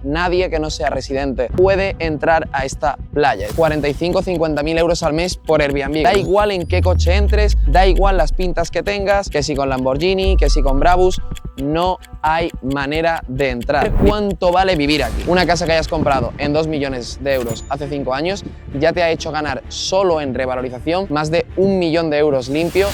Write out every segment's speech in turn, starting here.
nadie que no sea residente puede entrar a esta playa. 45 o 50.000 euros al mes por Airbnb. Da igual en qué coche entres, da igual las pintas que tengas, que si con Lamborghini, que si con Brabus, no hay manera de entrar. ¿Cuánto vale vivir aquí? Una casa que hayas comprado en 2 millones de euros hace 5 años ya te ha hecho ganar solo en revalorización más de 1 millón de euros limpio.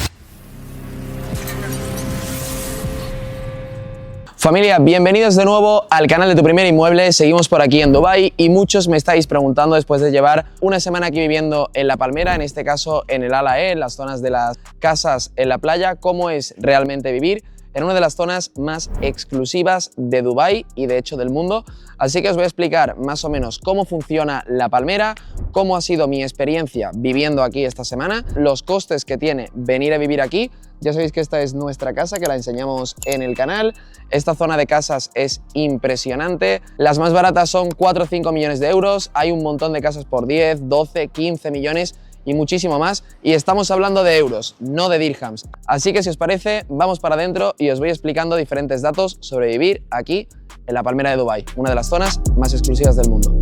Familia, bienvenidos de nuevo al canal de Tu Primer Inmueble. Seguimos por aquí en Dubái y muchos me estáis preguntando, después de llevar una semana aquí viviendo en La Palmera, en este caso en el Ala E, en las zonas de las casas en la playa, cómo es realmente vivir en una de las zonas más exclusivas de Dubái y de hecho del mundo. Así que os voy a explicar más o menos cómo funciona La Palmera, cómo ha sido mi experiencia viviendo aquí esta semana, los costes que tiene venir a vivir aquí. Ya sabéis que esta es nuestra casa, que la enseñamos en el canal. Esta zona de casas es impresionante. Las más baratas son 4 o 5 millones de euros. Hay un montón de casas por 10, 12, 15 millones y muchísimo más. Y estamos hablando de euros, no de dirhams. Así que si os parece, vamos para adentro y os voy explicando diferentes datos sobre vivir aquí en La Palmera de Dubái, una de las zonas más exclusivas del mundo.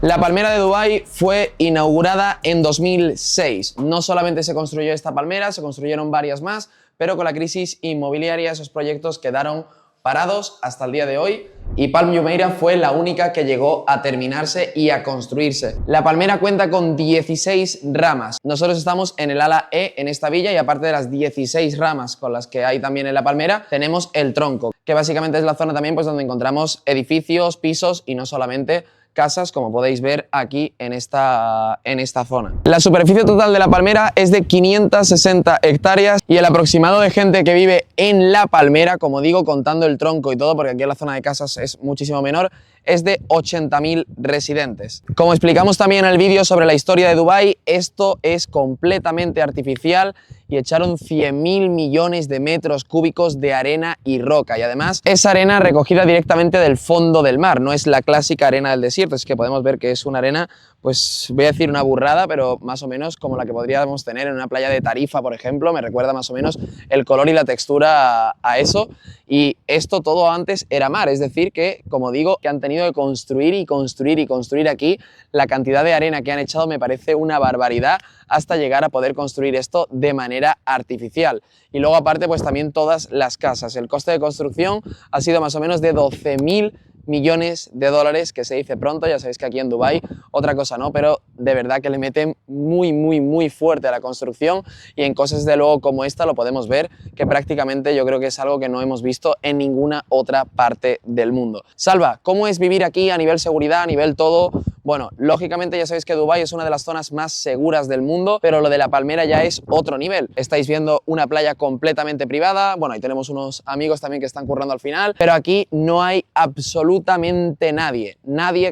La Palmera de Dubái fue inaugurada en 2006. No solamente se construyó esta palmera, se construyeron varias más, pero con la crisis inmobiliaria esos proyectos quedaron parados hasta el día de hoy y Palm Jumeirah fue la única que llegó a terminarse y a construirse. La palmera cuenta con 16 ramas. Nosotros estamos en el Ala E, en esta villa, y aparte de las 16 ramas con las que hay también en la palmera, tenemos el tronco, que básicamente es la zona también pues, donde encontramos edificios, pisos y no solamente casas, como podéis ver aquí en esta zona. La superficie total de La Palmera es de 560 hectáreas y el aproximado de gente que vive en La Palmera, como digo, contando el tronco y todo, porque aquí en la zona de casas es muchísimo menor, es de 80.000 residentes. Como explicamos también en el vídeo sobre la historia de Dubái, esto es completamente artificial y echaron 100.000 millones de metros cúbicos de arena y roca, y además es arena recogida directamente del fondo del mar, no es la clásica arena del desierto, es que podemos ver que es una arena, pues voy a decir una burrada, pero más o menos como la que podríamos tener en una playa de Tarifa, por ejemplo. Me recuerda más o menos el color y la textura a eso, y esto todo antes era mar, es decir que, como digo, que han tenido que construir y construir y construir aquí. La cantidad de arena que han echado me parece una barbaridad hasta llegar a poder construir esto de manera artificial. Y luego aparte pues también todas las casas. El coste de construcción ha sido más o menos de 12.000 millones de dólares, que se dice pronto, ya sabéis que aquí en Dubái otra cosa no, pero de verdad que le meten muy fuerte a la construcción, y en cosas de luego como esta lo podemos ver, que prácticamente yo creo que es algo que no hemos visto en ninguna otra parte del mundo. Salva, ¿cómo es vivir aquí a nivel seguridad, a nivel todo? Bueno, lógicamente ya sabéis que Dubái es una de las zonas más seguras del mundo, pero lo de La Palmera ya es otro nivel. Estáis viendo una playa completamente privada, bueno, ahí tenemos unos amigos también que están currando al final, pero aquí no hay absolutamente nadie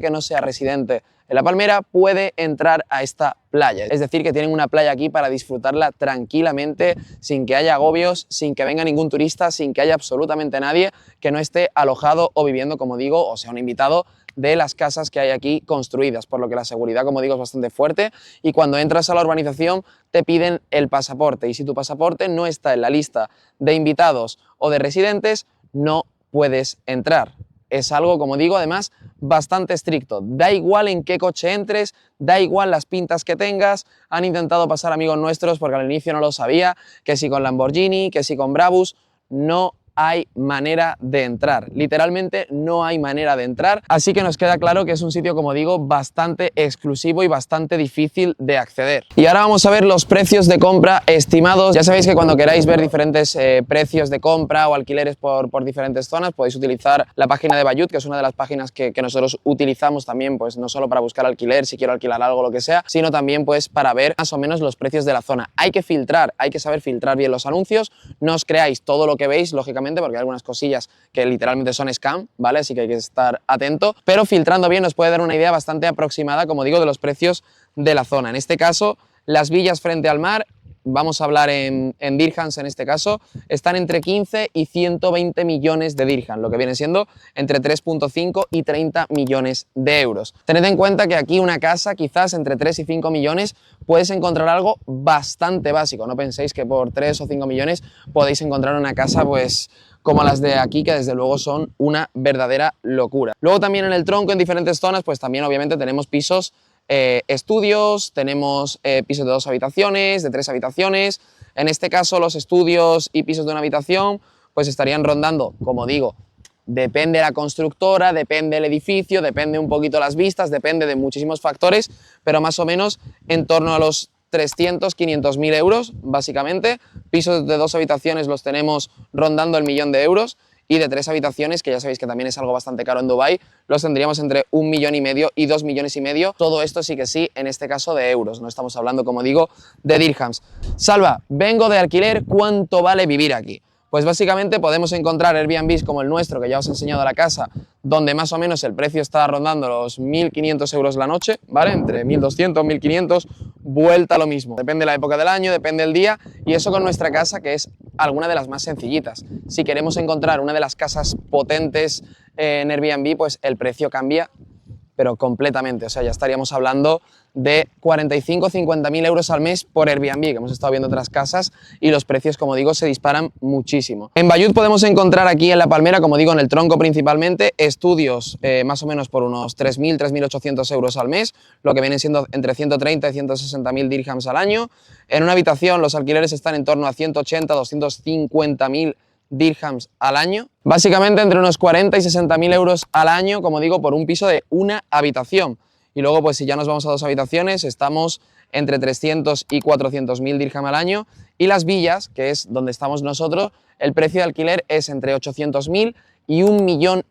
que no sea residente en La Palmera puede entrar a esta playa. Es decir, que tienen una playa aquí para disfrutarla tranquilamente, sin que haya agobios, sin que venga ningún turista, sin que haya absolutamente nadie que no esté alojado o viviendo, como digo, o sea, un invitado de las casas que hay aquí construidas, por lo que la seguridad, como digo, es bastante fuerte, y cuando entras a la urbanización te piden el pasaporte, y si tu pasaporte no está en la lista de invitados o de residentes, no puedes entrar. Es algo, como digo, además bastante estricto. Da igual en qué coche entres, da igual las pintas que tengas. Han intentado pasar amigos nuestros, porque al inicio no lo sabía, que si con Lamborghini, que si con Brabus, no hay manera de entrar. Literalmente no hay manera de entrar, así que nos queda claro que es un sitio, como digo, bastante exclusivo y bastante difícil de acceder. Y ahora vamos a ver los precios de compra estimados. Ya sabéis que cuando queráis ver diferentes precios de compra o alquileres por diferentes zonas, podéis utilizar la página de Bayut, que es una de las páginas que nosotros utilizamos también, pues no solo para buscar alquiler, si quiero alquilar algo, lo que sea, sino también pues para ver más o menos los precios de la zona. Hay que filtrar, hay que saber filtrar bien los anuncios. No os creáis todo lo que veis, lógicamente, porque hay algunas cosillas que literalmente son scam, ¿vale? Así que hay que estar atento, pero filtrando bien nos puede dar una idea bastante aproximada, como digo, de los precios de la zona. En este caso, las villas frente al mar vamos a hablar en dirhams en este caso, están entre 15 y 120 millones de dirhams, lo que viene siendo entre 3,5 y 30 millones de euros. Tened en cuenta que aquí una casa, quizás entre 3 y 5 millones, puedes encontrar algo bastante básico. No penséis que por 3 o 5 millones podéis encontrar una casa pues como las de aquí, que desde luego son una verdadera locura. Luego también en el tronco, en diferentes zonas, pues también obviamente tenemos pisos, estudios, tenemos pisos de 2 habitaciones, de 3 habitaciones. En este caso los estudios y pisos de 1 habitación pues estarían rondando, como digo, depende de la constructora, depende del edificio, depende un poquito las vistas, depende de muchísimos factores, pero más o menos en torno a los 300, 500 mil euros, básicamente. Pisos de 2 habitaciones los tenemos rondando el 1.000.000 de euros, y de 3 habitaciones, que ya sabéis que también es algo bastante caro en Dubái, los tendríamos entre 1,5 millones y 2,5 millones. Todo esto sí que sí, en este caso de euros, no estamos hablando, como digo, de dirhams. Salva, vengo de alquiler, ¿cuánto vale vivir aquí? Pues básicamente podemos encontrar Airbnbs como el nuestro, que ya os he enseñado la casa, donde más o menos el precio está rondando los 1.500 euros la noche, ¿vale? Entre 1.200, 1.500, vuelta a lo mismo. Depende de la época del año, depende del día, y eso con nuestra casa, que es alguna de las más sencillitas. Si queremos encontrar una de las casas potentes en Airbnb, pues el precio cambia, pero completamente. O sea, ya estaríamos hablando de 45 o 50 mil euros al mes por Airbnb, que hemos estado viendo otras casas y los precios, como digo, se disparan muchísimo. En Bayud podemos encontrar aquí en La Palmera, como digo, en el tronco principalmente, estudios más o menos por unos 3.000, 3.800 euros al mes, lo que vienen siendo entre 130 y 160 mil dirhams al año. En una habitación los alquileres están en torno a 180, 250 mil dirhams al año, básicamente entre unos 40 y 60 mil euros al año, como digo, por un piso de 1 habitación. Y luego, pues si ya nos vamos a 2 habitaciones, estamos entre 300 y 400 mil dirham al año, y las villas, que es donde estamos nosotros, el precio de alquiler es entre 800 mil y 1,5 millones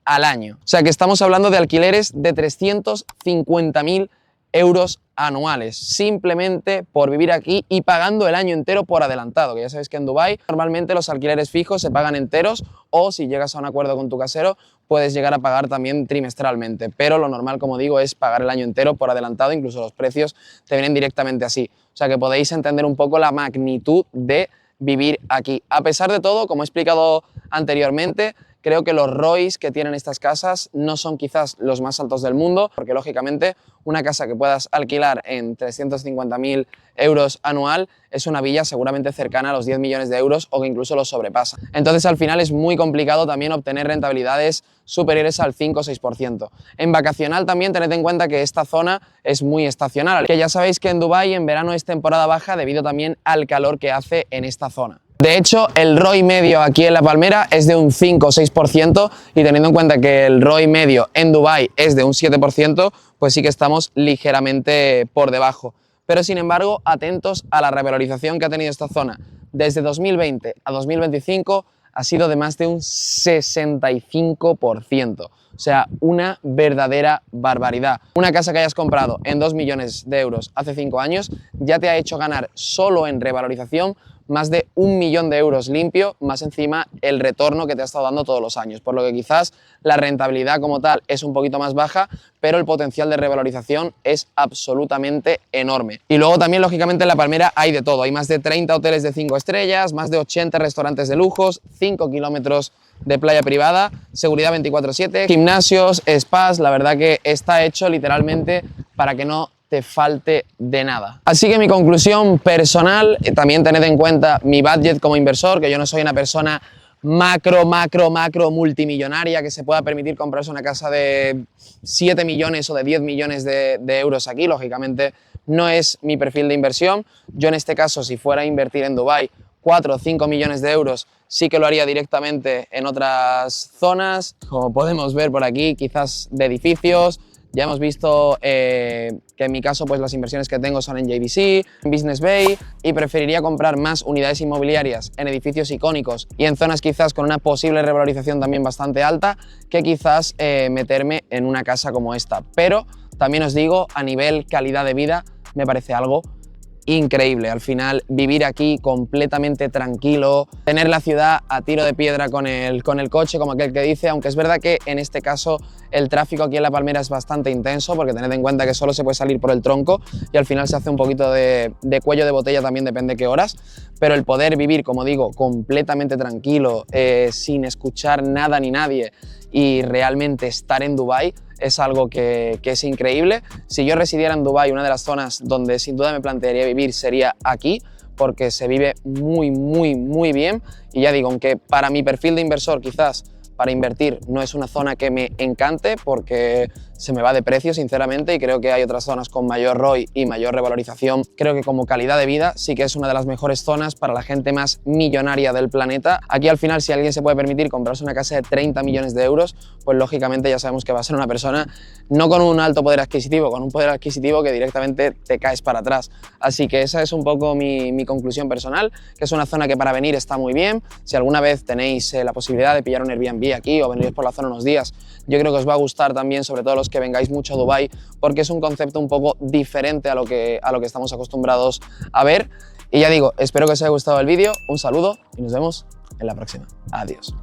al año. O sea que estamos hablando de alquileres de 350 mil euros anuales, simplemente por vivir aquí y pagando el año entero por adelantado, que ya sabéis que en Dubái normalmente los alquileres fijos se pagan enteros, o si llegas a un acuerdo con tu casero puedes llegar a pagar también trimestralmente, pero lo normal, como digo, es pagar el año entero por adelantado. Incluso los precios te vienen directamente así, o sea que podéis entender un poco la magnitud de vivir aquí. A pesar de todo, como he explicado anteriormente, creo que los ROIs que tienen estas casas no son quizás los más altos del mundo, porque lógicamente una casa que puedas alquilar en 350.000 euros anual es una villa seguramente cercana a los 10 millones de euros o que incluso los sobrepasa. Entonces al final es muy complicado también obtener rentabilidades superiores al 5 o 6%. En vacacional también tened en cuenta que esta zona es muy estacional, que ya sabéis que en Dubái en verano es temporada baja debido también al calor que hace en esta zona. De hecho, el ROI medio aquí en La Palmera es de un 5 o 6%, y teniendo en cuenta que el ROI medio en Dubái es de un 7%, pues sí que estamos ligeramente por debajo. Pero sin embargo, atentos a la revalorización que ha tenido esta zona. Desde 2020 a 2025 ha sido de más de un 65%. O sea, una verdadera barbaridad. Una casa que hayas comprado en 2 millones de euros hace 5 años ya te ha hecho ganar solo en revalorización más de 1 millón de euros limpio, más encima el retorno que te ha estado dando todos los años, por lo que quizás la rentabilidad como tal es un poquito más baja, pero el potencial de revalorización es absolutamente enorme. Y luego también, lógicamente, en La Palmera hay de todo. Hay más de 30 hoteles de 5 estrellas, más de 80 restaurantes de lujos, 5 kilómetros de playa privada, seguridad 24/7, gimnasios, spas. La verdad que está hecho literalmente para que no te falte de nada. Así que mi conclusión personal, también tened en cuenta mi budget como inversor, que yo no soy una persona macro multimillonaria que se pueda permitir comprarse una casa de 7 millones o de 10 millones de euros aquí. Lógicamente no es mi perfil de inversión. Yo en este caso, si fuera a invertir en Dubái 4 o 5 millones de euros, sí que lo haría directamente en otras zonas, como podemos ver por aquí, quizás de edificios. Ya hemos visto que en mi caso pues las inversiones que tengo son en JVC, en Business Bay, y preferiría comprar más unidades inmobiliarias en edificios icónicos y en zonas quizás con una posible revalorización también bastante alta, que quizás meterme en una casa como esta. Pero también os digo, a nivel calidad de vida me parece algo increíble. Al final, vivir aquí completamente tranquilo, tener la ciudad a tiro de piedra con el coche, como aquel que dice, aunque es verdad que en este caso el tráfico aquí en La Palmera es bastante intenso, porque tened en cuenta que solo se puede salir por el tronco y al final se hace un poquito de cuello de botella, también depende qué horas, pero el poder vivir, como digo, completamente tranquilo, sin escuchar nada ni nadie y realmente estar en Dubái es algo que es increíble. Si yo residiera en Dubái, una de las zonas donde sin duda me plantearía vivir sería aquí, porque se vive muy bien, y ya digo, aunque para mi perfil de inversor quizás para invertir no es una zona que me encante porque se me va de precio sinceramente, y creo que hay otras zonas con mayor ROI y mayor revalorización. Creo que como calidad de vida sí que es una de las mejores zonas para la gente más millonaria del planeta. Aquí al final, si alguien se puede permitir comprarse una casa de 30 millones de euros, pues lógicamente ya sabemos que va a ser una persona no con un alto poder adquisitivo, con un poder adquisitivo que directamente te caes para atrás. Así que esa es un poco mi conclusión personal, que es una zona que para venir está muy bien. Si alguna vez tenéis la posibilidad de pillar un Airbnb aquí o venir por la zona unos días, yo creo que os va a gustar también, sobre todo los que vengáis mucho a Dubái, porque es un concepto un poco diferente a lo que estamos acostumbrados a ver. Y ya digo, espero que os haya gustado el vídeo, un saludo y nos vemos en la próxima. Adiós.